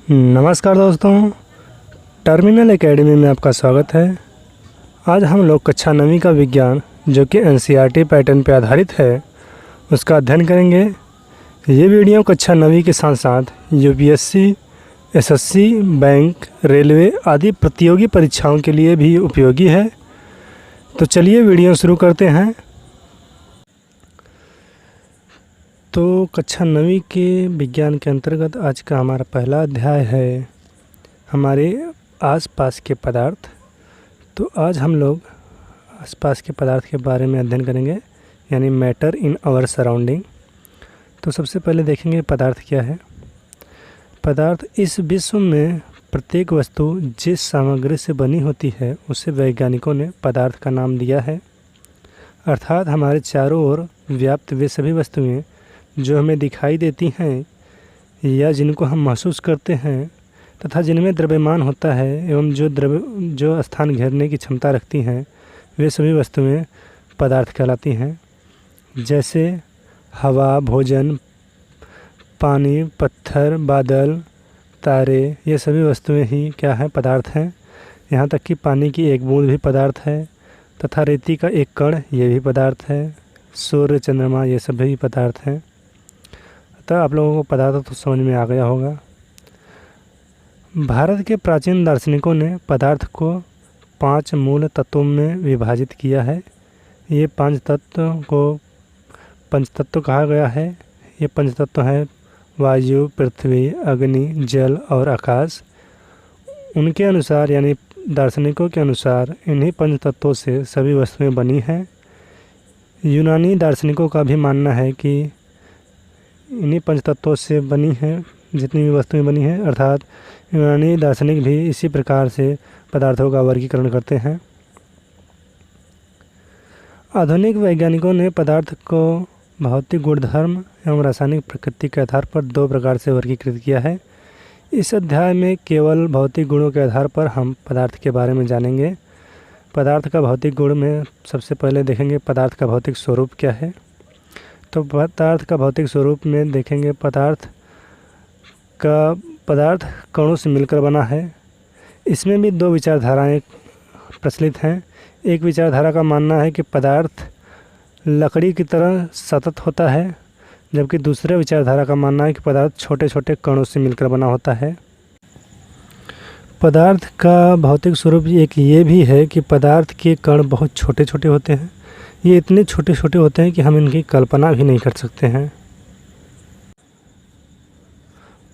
नमस्कार दोस्तों, terminal academy में आपका स्वागत है। आज हम लोग कक्षा 9वीं का विज्ञान जो कि एनसीईआरटी पैटर्न पर आधारित है उसका अध्ययन करेंगे। ये वीडियो कक्षा 9वीं के साथ साथ यूपीएससी, एसएससी, बैंक, रेलवे आदि प्रतियोगी परीक्षाओं के लिए भी उपयोगी है। तो चलिए वीडियो शुरू करते हैं। तो कक्षा 9वीं के विज्ञान के अंतर्गत आज का हमारा पहला अध्याय है हमारे आसपास के पदार्थ। तो आज हम लोग आसपास के पदार्थ के बारे में अध्ययन करेंगे, यानी मैटर इन आवर सराउंडिंग। तो सबसे पहले देखेंगे पदार्थ क्या है। पदार्थ इस विश्व में प्रत्येक वस्तु जिस सामग्री से बनी होती है उसे वैज्ञानिकों ने पदार्थ का नाम दिया है। अर्थात हमारे चारों ओर व्याप्त वे सभी वस्तुएं जो हमें दिखाई देती हैं या जिनको हम महसूस करते हैं तथा जिनमें द्रव्यमान होता है एवं जो स्थान घेरने की क्षमता रखती हैं, वे सभी वस्तुएं पदार्थ कहलाती हैं। जैसे हवा, भोजन, पानी, पत्थर, बादल, तारे, ये सभी वस्तुएं ही क्या हैं? पदार्थ हैं। यहाँ तक कि पानी की एक बूंद भी पदार्थ है तथा रेती का एक कण ये भी पदार्थ है। सूर्य, चंद्रमा, ये सब भी पदार्थ हैं। तो आप लोगों को पदार्थ तो समझ में आ गया होगा। भारत के प्राचीन दार्शनिकों ने पदार्थ को 5 मूल तत्वों में विभाजित किया है। ये 5 तत्व को पंचतत्व कहा गया है। ये पंचतत्व हैं वायु, पृथ्वी, अग्नि, जल और आकाश। उनके अनुसार यानी दार्शनिकों के अनुसार इन्हीं पंचतत्वों से सभी वस्तुएं बनी हैं। यूनानी दार्शनिकों का भी मानना है कि इन्हीं पंचतत्वों से बनी हैं जितनी भी वस्तुएं बनी हैं। अर्थात यूनानी दार्शनिक भी इसी प्रकार से पदार्थों का वर्गीकरण करते हैं। आधुनिक वैज्ञानिकों ने पदार्थ को भौतिक गुणधर्म एवं रासायनिक प्रकृति के आधार पर 2 प्रकार से वर्गीकृत किया है। इस अध्याय में केवल भौतिक गुणों के आधार पर हम पदार्थ के बारे में जानेंगे। पदार्थ का भौतिक गुण में सबसे पहले देखेंगे पदार्थ का भौतिक स्वरूप क्या है। तो पदार्थ का भौतिक स्वरूप में देखेंगे पदार्थ कणों से मिलकर बना है। इसमें भी 2 विचारधाराएं प्रचलित हैं। एक विचारधारा का मानना है कि पदार्थ लकड़ी की तरह सतत होता है, जबकि दूसरे विचारधारा का मानना है कि पदार्थ छोटे छोटे कणों से मिलकर बना होता है। पदार्थ का भौतिक स्वरूप एक ये भी है कि पदार्थ के कण बहुत छोटे छोटे होते हैं। ये इतने छोटे छोटे होते हैं कि हम इनकी कल्पना भी नहीं कर सकते हैं।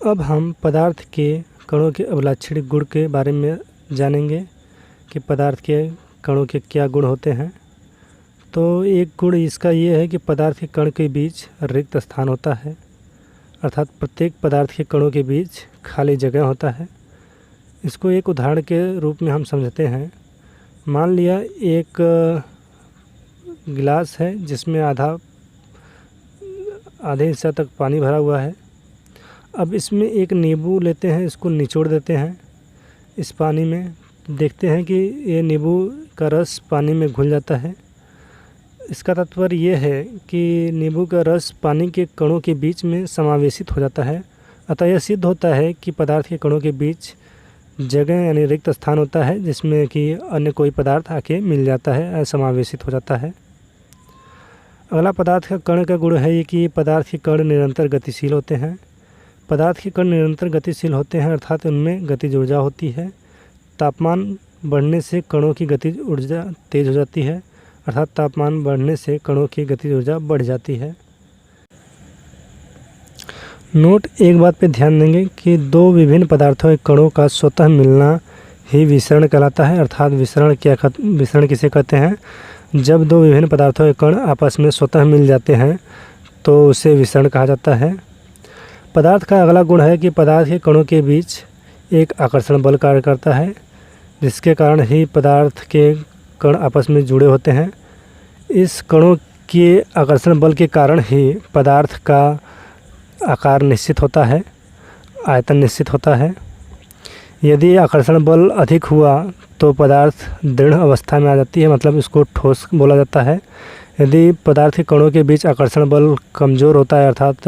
अब हम पदार्थ के कणों के अभिलाक्षणिक गुण के बारे में जानेंगे कि पदार्थ के कणों के क्या गुण होते हैं। तो एक गुण इसका ये है कि पदार्थ के कण के बीच रिक्त स्थान होता है। अर्थात प्रत्येक पदार्थ के कणों के बीच खाली जगह होता है। इसको एक उदाहरण के रूप में हम समझते हैं। मान लिया एक गिलास है जिसमें आधे हिस्सा तक पानी भरा हुआ है। अब इसमें एक नींबू लेते हैं, इसको निचोड़ देते हैं इस पानी में। देखते हैं कि ये नींबू का रस पानी में घुल जाता है। इसका तात्पर्य ये है कि नींबू का रस पानी के कणों के बीच में समावेशित हो जाता है। अतः यह सिद्ध होता है कि पदार्थ के कणों के बीच जगह यानी रिक्त स्थान होता है जिसमें कि अन्य कोई पदार्थ आके मिल जाता है, समावेशित हो जाता है। अगला पदार्थ का कण का गुण है ये कि पदार्थ के कण निरंतर गतिशील होते हैं। पदार्थ के कण निरंतर गतिशील होते हैं अर्थात उनमें गतिज ऊर्जा होती है। तापमान बढ़ने से कणों की गतिज ऊर्जा तेज हो जाती है, अर्थात तापमान बढ़ने से कणों की गतिज ऊर्जा बढ़ जाती है। नोट, एक बात पे ध्यान देंगे कि 2 विभिन्न पदार्थों के कणों का स्वतः मिलना ही विसरण कहलाता है। अर्थात विसरण किसे कहते हैं? जब 2 विभिन्न पदार्थों के कण आपस में स्वतः मिल जाते हैं तो उसे विसरण कहा जाता है। पदार्थ का अगला गुण है कि पदार्थ के कणों के बीच एक आकर्षण बल कार्य करता है, जिसके कारण ही पदार्थ के कण आपस में जुड़े होते हैं। इस कणों के आकर्षण बल के कारण ही पदार्थ का आकार निश्चित होता है, आयतन निश्चित होता है। यदि आकर्षण बल अधिक हुआ तो पदार्थ दृढ़ अवस्था में आ जाती है, मतलब इसको ठोस बोला जाता है। यदि पदार्थ के कणों के बीच आकर्षण बल कमज़ोर होता है अर्थात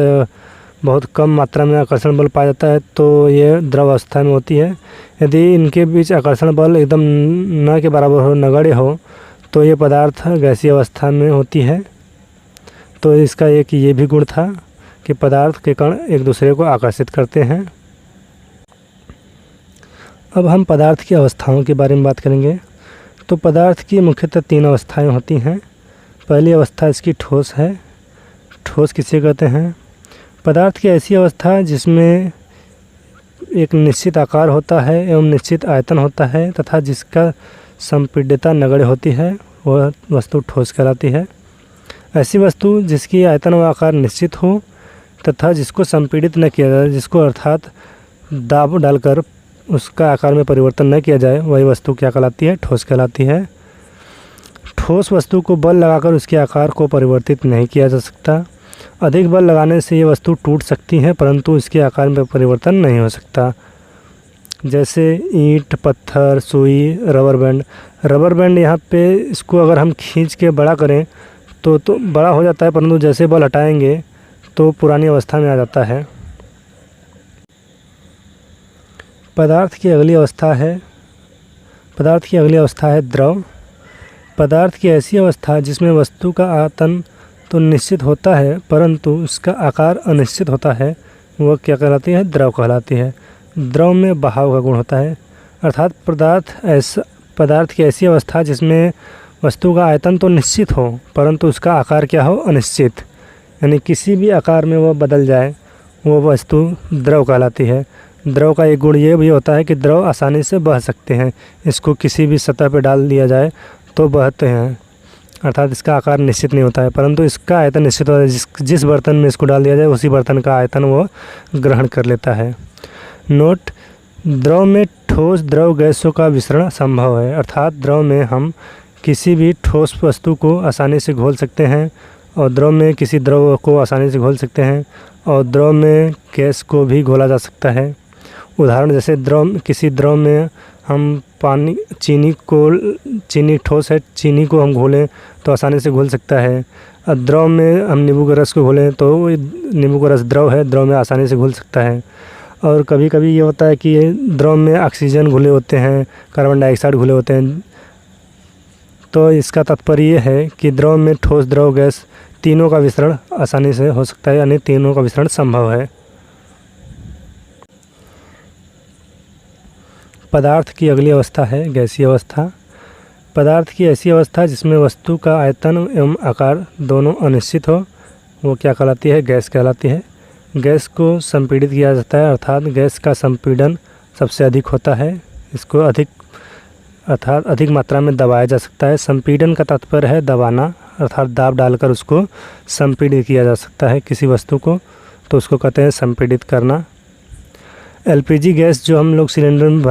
बहुत कम मात्रा में आकर्षण बल पाया जाता है तो ये द्रव अवस्था में होती है। यदि इनके बीच आकर्षण बल एकदम न के बराबर हो, नगण्य हो, तो ये पदार्थ गैसीय अवस्था में होती है। तो इसका एक ये भी गुण था कि पदार्थ के कण एक दूसरे को आकर्षित करते हैं। अब हम पदार्थ की अवस्थाओं के बारे में बात करेंगे। तो पदार्थ की मुख्यतः 3 अवस्थाएं होती हैं। पहली अवस्था इसकी ठोस है। ठोस किसे कहते हैं? पदार्थ की ऐसी अवस्था जिसमें एक निश्चित आकार होता है एवं निश्चित आयतन होता है तथा जिसका संपीड्यता नगण्य होती है, वह वस्तु ठोस कहलाती है। ऐसी वस्तु जिसकी आयतन व आकार निश्चित हो तथा जिसको संपीड़ित न किया जाए, जिसको अर्थात दाब डालकर उसका आकार में परिवर्तन न किया जाए, वही वस्तु क्या कहलाती है? ठोस कहलाती है। ठोस वस्तु को बल लगाकर उसके आकार को परिवर्तित नहीं किया जा सकता। अधिक बल लगाने से ये वस्तु टूट सकती है परंतु इसके आकार में परिवर्तन नहीं हो सकता। जैसे ईंट, पत्थर, सुई, रबर बैंड। रबर बैंड यहाँ पे इसको अगर हम खींच के बड़ा करें तो बड़ा हो जाता है, परंतु जैसे बल हटाएंगे तो पुरानी अवस्था में आ जाता है। पदार्थ की अगली अवस्था है द्रव। पदार्थ की ऐसी अवस्था जिसमें वस्तु का आयतन तो निश्चित होता है परंतु उसका आकार अनिश्चित होता है, वह क्या कहलाती है? द्रव कहलाती है। द्रव में बहाव का गुण होता है, अर्थात पदार्थ की ऐसी अवस्था जिसमें वस्तु का आयतन तो निश्चित हो परंतु उसका आकार क्या हो? अनिश्चित, यानी किसी भी आकार में वह बदल जाए, वो वस्तु द्रव कहलाती है। द्रव का एक गुण ये भी होता है कि द्रव आसानी से बह सकते हैं। इसको किसी भी सतह पर डाल दिया जाए तो बहते हैं, अर्थात इसका आकार निश्चित नहीं होता है परंतु इसका आयतन निश्चित होता है। जिस बर्तन में इसको डाल दिया जाए उसी बर्तन का आयतन वो ग्रहण कर लेता है। नोट: द्रव में ठोस द्रव गैसों का विसरण संभव है, अर्थात द्रव में हम किसी भी ठोस वस्तु को आसानी से घोल सकते हैं और द्रव में किसी द्रव को आसानी से घोल सकते हैं और द्रव में गैस को भी घोला जा सकता है। उदाहरण जैसे किसी द्रव में हम चीनी ठोस है, चीनी को हम घोलें तो आसानी से घुल सकता है। और द्रव में हम नींबू के रस को घोलें तो नींबू का रस द्रव है, द्रव में आसानी से घुल सकता है। और कभी कभी ये होता है कि द्रव में ऑक्सीजन घुले होते हैं, कार्बन डाइऑक्साइड घुले होते हैं। तो इसका तात्पर्य ये है कि द्रव में ठोस द्रव गैस तीनों का विसरण आसानी से हो सकता है, यानी तीनों का विसरण संभव है। पदार्थ की अगली अवस्था है गैसीय अवस्था। पदार्थ की ऐसी अवस्था जिसमें वस्तु का आयतन एवं आकार दोनों अनिश्चित हो, वो क्या कहलाती है? गैस कहलाती है। गैस को संपीड़ित किया जाता है, अर्थात गैस का संपीड़न सबसे अधिक होता है। इसको अधिक मात्रा में दबाया जा सकता है। संपीड़न का तात्पर्य है दबाना, अर्थात दाब डालकर उसको संपीड़ित किया जा सकता है किसी वस्तु को, तो उसको कहते हैं संपीड़ित करना। एलपीजी गैस जो हम लोग सिलेंडर में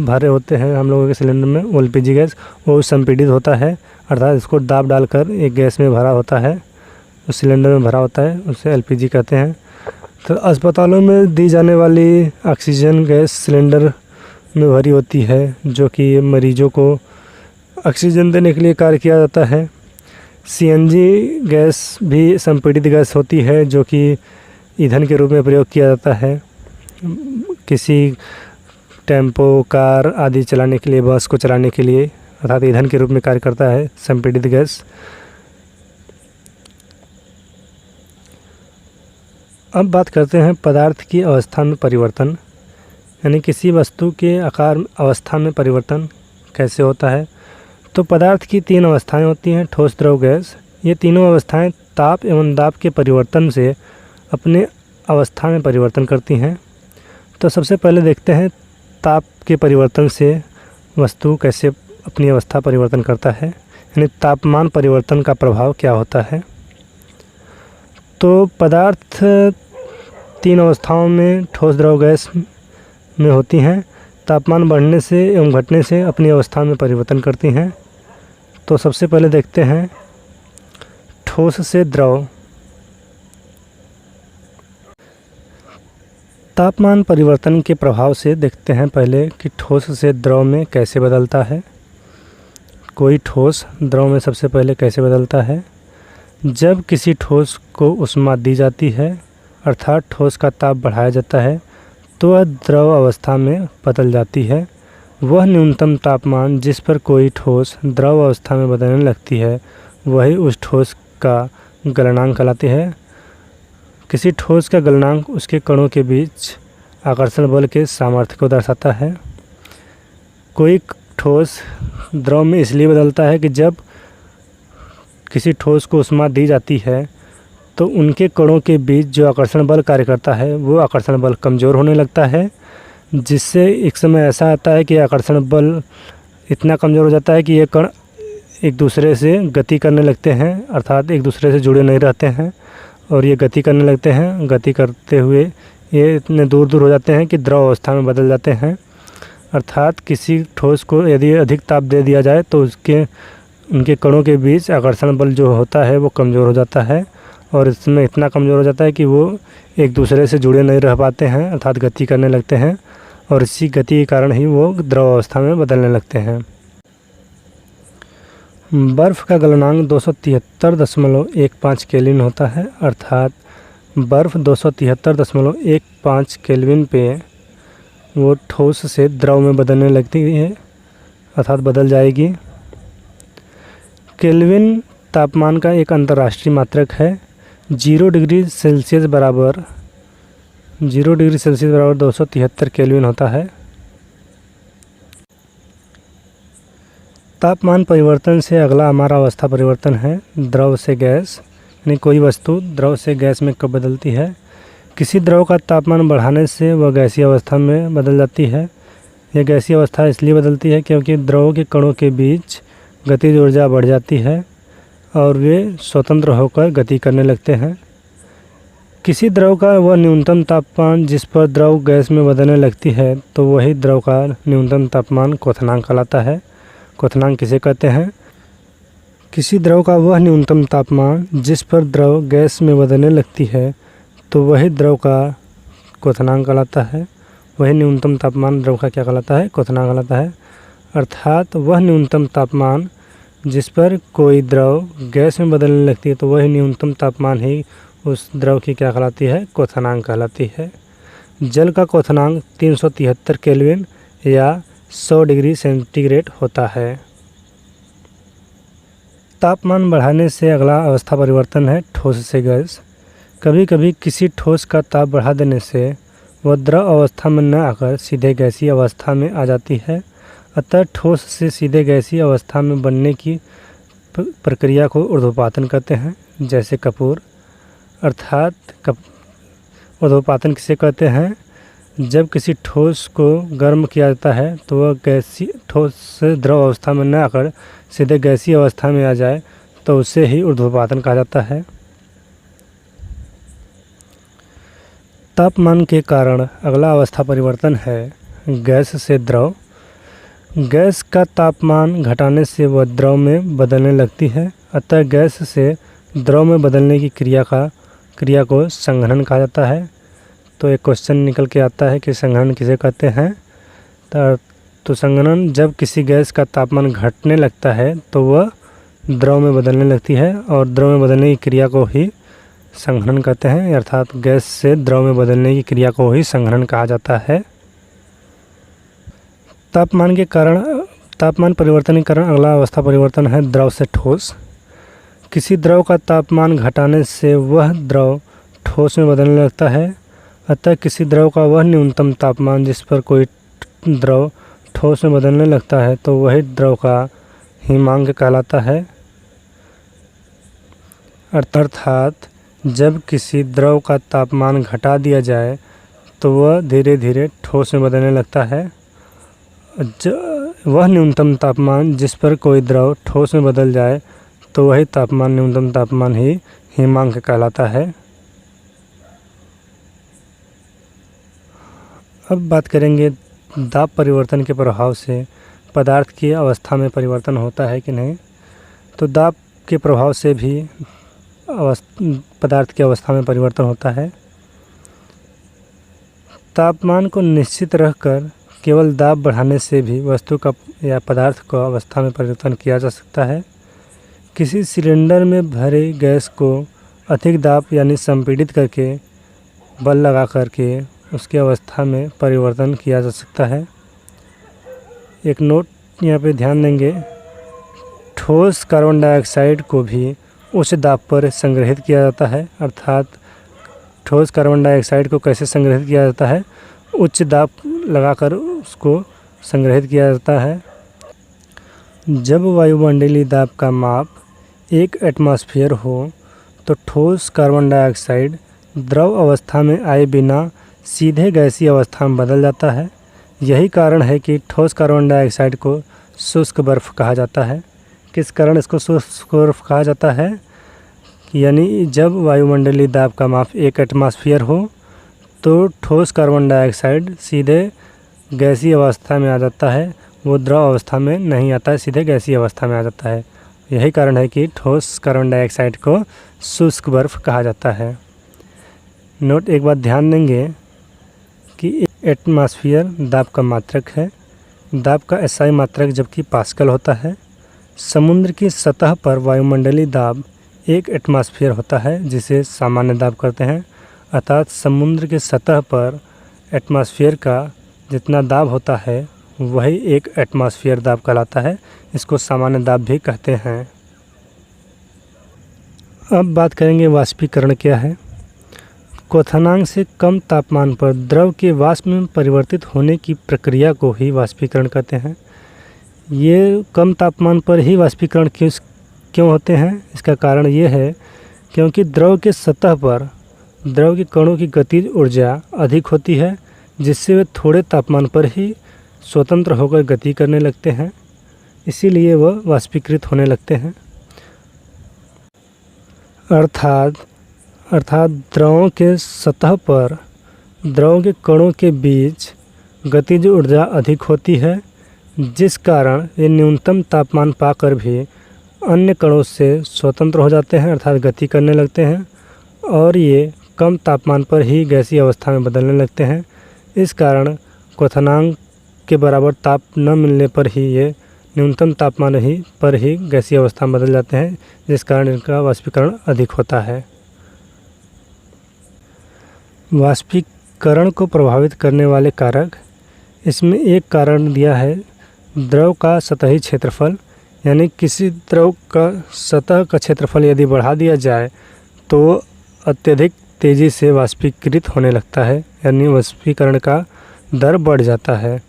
भरे होते हैं हम लोगों के सिलेंडर में, वो एलपीजी गैस वो संपीड़ित होता है, अर्थात इसको दाब डालकर एक गैस में भरा होता है, उस सिलेंडर में भरा होता है, उसे एलपीजी कहते हैं। तो अस्पतालों में दी जाने वाली ऑक्सीजन गैस सिलेंडर में भरी होती है, जो कि मरीजों को ऑक्सीजन देने के लिए कार्य किया जाता है। सीएनजी गैस भी संपीड़ित गैस होती है, जो कि ईंधन के रूप में प्रयोग किया जाता है किसी टेम्पो, कार आदि चलाने के लिए, बस को चलाने के लिए, अर्थात ईंधन के रूप में कार्य करता है संपीड़ित गैस। अब बात करते हैं पदार्थ की अवस्था में परिवर्तन, यानी किसी वस्तु के आकार अवस्था में परिवर्तन कैसे होता है। तो पदार्थ की 3 अवस्थाएं होती हैं, ठोस, द्रव, गैस। ये तीनों अवस्थाएं ताप एवं दाब के परिवर्तन से अपने अवस्था में परिवर्तन करती हैं। तो सबसे पहले देखते हैं ताप के परिवर्तन से वस्तु कैसे अपनी अवस्था परिवर्तन करता है, यानी तापमान परिवर्तन का प्रभाव क्या होता है। तो पदार्थ 3 अवस्थाओं में ठोस, द्रव, गैस में होती हैं। तापमान बढ़ने से एवं घटने से अपनी अवस्था में परिवर्तन करती हैं। तो सबसे पहले देखते हैं ठोस से द्रव। तापमान परिवर्तन के प्रभाव से देखते हैं पहले कि ठोस से द्रव में कैसे बदलता है। कोई ठोस द्रव में सबसे पहले कैसे बदलता है? जब किसी ठोस को ऊष्मा दी जाती है अर्थात ठोस का ताप बढ़ाया जाता है तो वह द्रव अवस्था में बदल जाती है। वह न्यूनतम तापमान जिस पर कोई ठोस द्रव अवस्था में बदलने लगती है वही उस ठोस का गलनांक कहलाती है। किसी ठोस का गलनांक उसके कणों के बीच आकर्षण बल के सामर्थ्य को दर्शाता है। कोई ठोस द्रव में इसलिए बदलता है कि जब किसी ठोस को ऊष्मा दी जाती है तो उनके कणों के बीच जो आकर्षण बल कार्य करता है वो आकर्षण बल कमज़ोर होने लगता है, जिससे एक समय ऐसा आता है कि आकर्षण बल इतना कमज़ोर हो जाता है कि ये कण एक दूसरे से गति करने लगते हैं, अर्थात एक दूसरे से जुड़े नहीं रहते हैं और ये गति करने लगते हैं। गति करते हुए ये इतने दूर दूर हो जाते हैं कि द्रव अवस्था में बदल जाते हैं। अर्थात किसी ठोस को यदि अधिक ताप दे दिया जाए तो उनके कणों के बीच आकर्षण बल जो होता है वो कमज़ोर हो जाता है और इसमें इतना कमज़ोर हो जाता है कि वो एक दूसरे से जुड़े नहीं रह पाते हैं, अर्थात गति करने लगते हैं और इसी गति के कारण ही वो द्रव अवस्था में बदलने लगते हैं। बर्फ़ का गलनांक 273.15 केल्विन होता है, अर्थात बर्फ़ 273.15 केल्विन पे वो ठोस से द्रव में बदलने लगती है, अर्थात बदल जाएगी। केल्विन तापमान का एक अंतर्राष्ट्रीय मात्रक है। 0 डिग्री सेल्सियस बराबर 273 केल्विन होता है। तापमान परिवर्तन से अगला हमारा अवस्था परिवर्तन है द्रव से गैस, यानी कोई वस्तु द्रव से गैस में कब बदलती है। किसी द्रव का तापमान बढ़ाने से वह गैसीय अवस्था में बदल जाती है। यह गैसीय अवस्था इसलिए बदलती है क्योंकि द्रव के कणों के बीच गतिज ऊर्जा बढ़ जाती है और वे स्वतंत्र होकर गति करने लगते हैं। किसी द्रव का वह न्यूनतम तापमान जिस पर द्रव गैस में बदलने लगती है तो वही द्रव का न्यूनतम तापमान क्वथनांक कहलाता है। क्वथनांक किसे कहते हैं? किसी द्रव का वह न्यूनतम तापमान जिस पर द्रव गैस में बदलने लगती है तो वही द्रव का क्वथनांक कहलाता है। वही न्यूनतम तापमान द्रव का क्या कहलाता है? क्वथनांक कहलाता है। अर्थात वह न्यूनतम तापमान जिस पर कोई द्रव गैस में बदलने लगती है तो वही न्यूनतम तापमान ही उस द्रव की क्या कहलाती है? क्वथनांक कहलाती है। जल का क्वथनांक 373 केल्विन या 100 डिग्री सेंटीग्रेड होता है। तापमान बढ़ाने से अगला अवस्था परिवर्तन है ठोस से गैस। कभी कभी किसी ठोस का ताप बढ़ा देने से वह द्रव अवस्था में न आकर सीधे गैसीय अवस्था में आ जाती है। अतः ठोस से सीधे गैसीय अवस्था में बनने की प्रक्रिया को ऊर्ध्वपातन कहते हैं, जैसे कपूर। अर्थात ऊर्ध्वपातन किसे कहते हैं? जब किसी ठोस को गर्म किया जाता है तो वह गैसीय ठोस से द्रव अवस्था में न आकर सीधे गैसीय अवस्था में आ जाए तो उसे ही ऊर्ध्वपातन कहा जाता है। तापमान के कारण अगला अवस्था परिवर्तन है गैस से द्रव। गैस का तापमान घटाने से वह द्रव में बदलने लगती है, अतः गैस से द्रव में बदलने की क्रिया को संघनन कहा जाता है। तो एक क्वेश्चन निकल के आता है कि संघनन किसे कहते हैं? तो संघनन जब किसी गैस का तापमान घटने लगता है तो वह द्रव में बदलने लगती है और द्रव में बदलने की क्रिया को ही संघनन कहते हैं, अर्थात गैस से द्रव में बदलने की क्रिया को ही संघनन कहा जाता है। तापमान परिवर्तन के कारण अगला अवस्था परिवर्तन है द्रव से ठोस। किसी द्रव का तापमान घटाने से वह द्रव ठोस में बदलने लगता है, अतः किसी द्रव का वह न्यूनतम तापमान जिस पर कोई द्रव ठोस में बदलने लगता है तो वही द्रव का हिमांक कहलाता है। अर्थात जब किसी द्रव का तापमान घटा दिया जाए तो वह धीरे धीरे ठोस में बदलने लगता है। वह न्यूनतम तापमान जिस पर कोई द्रव ठोस में बदल जाए तो वही तापमान न्यूनतम तापमान ही हिमांक कहलाता है। अब बात करेंगे दाब परिवर्तन के प्रभाव से पदार्थ की अवस्था में परिवर्तन होता है कि नहीं। तो दाब के प्रभाव से भी पदार्थ की अवस्था में परिवर्तन होता है। तापमान को निश्चित रखकर केवल दाब बढ़ाने से भी वस्तु का या पदार्थ को अवस्था में परिवर्तन किया जा सकता है। किसी सिलेंडर में भरे गैस को अधिक दाब यानी संपीड़ित करके बल लगा करके उसकी अवस्था में परिवर्तन किया जा सकता है। एक नोट यहाँ पे ध्यान देंगे, ठोस कार्बन डाइऑक्साइड को भी उच्च दाब पर संग्रहित किया जाता है। अर्थात ठोस कार्बन डाइऑक्साइड को कैसे संग्रहित किया जाता है, उच्च दाब लगाकर उसको संग्रहित किया जाता है। जब वायुमंडलीय दाब का माप 1 एटमॉस्फेयर हो तो ठोस कार्बन डाइऑक्साइड द्रव अवस्था में आए बिना सीधे गैसीय अवस्था में बदल जाता है। यही कारण है कि ठोस कार्बन डाइऑक्साइड को शुष्क बर्फ़ कहा जाता है। किस कारण इसको शुष्क बर्फ़ कहा जाता है? यानी जब वायुमंडलीय दाब का माप 1 एटमॉस्फेयर हो तो ठोस कार्बन डाइऑक्साइड सीधे गैसीय अवस्था में आ जाता है, वो द्रव अवस्था में नहीं आता है, सीधे गैसीय अवस्था में आ जाता है। यही कारण है कि ठोस कार्बन डाइऑक्साइड को शुष्क बर्फ़ कहा जाता है। नोट एक बात ध्यान देंगे कि एटमॉस्फेयर दाब का मात्रक है। दाब का एसआई मात्रक जबकि पास्कल होता है। समुद्र की सतह पर वायुमंडलीय दाब 1 एटमॉस्फेयर होता है, जिसे सामान्य दाब कहते हैं। अर्थात समुद्र की सतह पर एटमॉस्फेयर का जितना दाब होता है वही 1 एटमॉस्फेयर दाब कहलाता है। इसको सामान्य दाब भी कहते हैं। अब बात करेंगे वाष्पीकरण क्या है। क्वथनांक से कम तापमान पर द्रव के वाष्प में परिवर्तित होने की प्रक्रिया को ही वाष्पीकरण कहते हैं। ये कम तापमान पर ही वाष्पीकरण क्यों होते हैं? इसका कारण ये है क्योंकि द्रव के सतह पर द्रव के कणों की गतिज ऊर्जा अधिक होती है, जिससे वे थोड़े तापमान पर ही स्वतंत्र होकर गति करने लगते हैं। इसीलिए वह वाष्पीकृत होने लगते हैं। अर्थात द्रवों के सतह पर द्रव के कणों के बीच गतिज ऊर्जा अधिक होती है, जिस कारण ये न्यूनतम तापमान पाकर भी अन्य कणों से स्वतंत्र हो जाते हैं, अर्थात गति करने लगते हैं, और ये कम तापमान पर ही गैसीय अवस्था में बदलने लगते हैं। इस कारण क्वथनांक के बराबर ताप न मिलने पर ही ये न्यूनतम तापमान पर ही गैसीय अवस्था में बदल जाते हैं, जिस कारण इनका वाष्पीकरण अधिक होता है। वाष्पीकरण को प्रभावित करने वाले कारक, इसमें एक कारण दिया है द्रव का सतही क्षेत्रफल। यानी किसी द्रव का सतह का क्षेत्रफल यदि बढ़ा दिया जाए तो अत्यधिक तेज़ी से वाष्पीकृत होने लगता है, यानी वाष्पीकरण का दर बढ़ जाता है।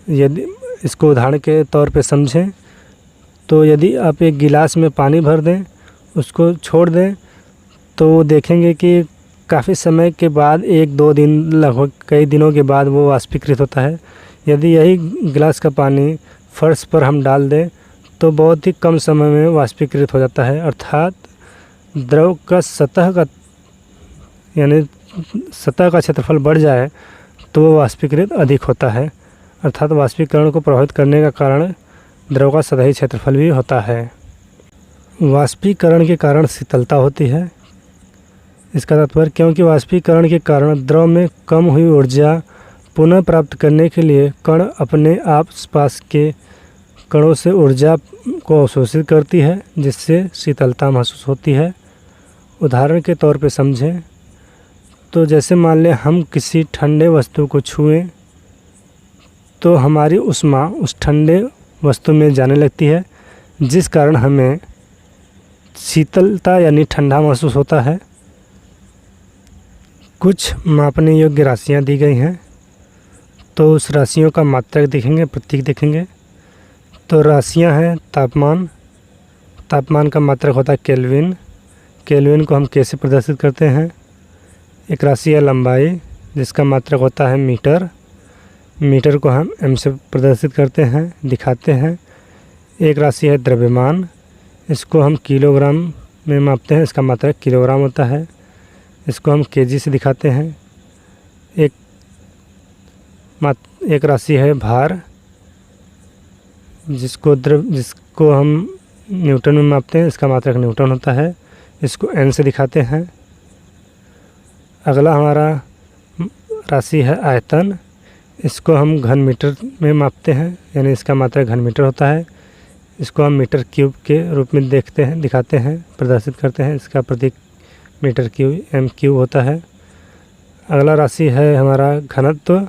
यदि इसको उदाहरण के तौर पे समझें तो यदि आप एक गिलास में पानी भर दें, उसको छोड़ दें, तो देखेंगे कि काफ़ी समय के बाद 1-2 दिन, लगभग कई दिनों के बाद वो वाष्पीकृत होता है। यदि यही गिलास का पानी फर्श पर हम डाल दें तो बहुत ही कम समय में वाष्पीकृत हो जाता है। अर्थात द्रव का सतह का क्षेत्रफल बढ़ जाए तो वो वाष्पीकृत अधिक होता है। अर्थात वाष्पीकरण को प्रभावित करने का कारण द्रव का सतही क्षेत्रफल भी होता है। वाष्पीकरण के कारण शीतलता होती है। इसका तात्पर्य, क्योंकि वाष्पीकरण के कारण द्रव में कम हुई ऊर्जा पुनः प्राप्त करने के लिए कण अपने आसपास के कणों से ऊर्जा को अवशोषित करती है, जिससे शीतलता महसूस होती है। उदाहरण के तौर पे समझें तो जैसे मान लें हम किसी ठंडे वस्तु को छुएं तो हमारी ऊष्मा उस ठंडे वस्तु में जाने लगती है, जिस कारण हमें शीतलता यानी ठंडा महसूस होता है। कुछ मापने योग्य राशियाँ दी गई हैं, तो उस राशियों का मात्रक देखेंगे, प्रतीक देखेंगे। तो राशियाँ हैं तापमान का मात्रक होता है केल्विन को हम के से प्रदर्शित करते हैं। एक राशि है लंबाई, जिसका मात्रक होता है मीटर को हम एम से प्रदर्शित करते हैं, दिखाते हैं। एक राशि है द्रव्यमान, इसको हम किलोग्राम में मापते हैं, इसका मात्रक किलोग्राम होता है, इसको हम केजी से दिखाते हैं। एक राशि है भार, जिसको हम न्यूटन में मापते हैं, इसका मात्रक न्यूटन होता है, इसको एन से दिखाते हैं। अगला हमारा राशि है आयतन, इसको हम घन मीटर में मापते हैं, यानी इसका मात्रक घन मीटर होता है, इसको हम मीटर क्यूब के रूप में दिखाते हैं, प्रदर्शित करते हैं, इसका प्रतीक मीटर क्यूब एम क्यूब होता है। अगला राशि है हमारा घनत्व।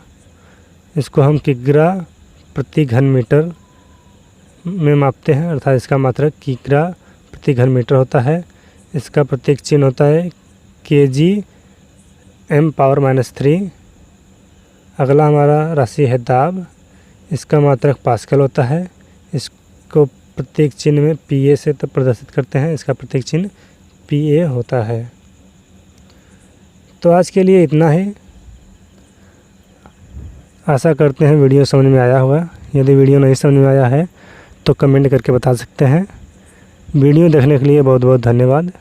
इसको हम किग्रा प्रति घन मीटर में मापते हैं, अर्थात इसका मात्रक किग्रा प्रति घन मीटर होता है। इसका प्रतीक चिन्ह होता है kg/m⁻³ अगला हमारा राशि है दाब। इसका मात्रक पास्कल होता है। इसको प्रतीक चिन्ह में Pa से तब प्रदर्शित करते हैं। इसका प्रतीक चिन्ह Pa होता है। तो आज के लिए इतना ही। आशा करते हैं वीडियो समझ में आया होगा। यदि वीडियो नहीं समझ में आया है तो कमेंट करके बता सकते हैं। वीडियो देखने के लिए बहुत बहुत धन्यवाद।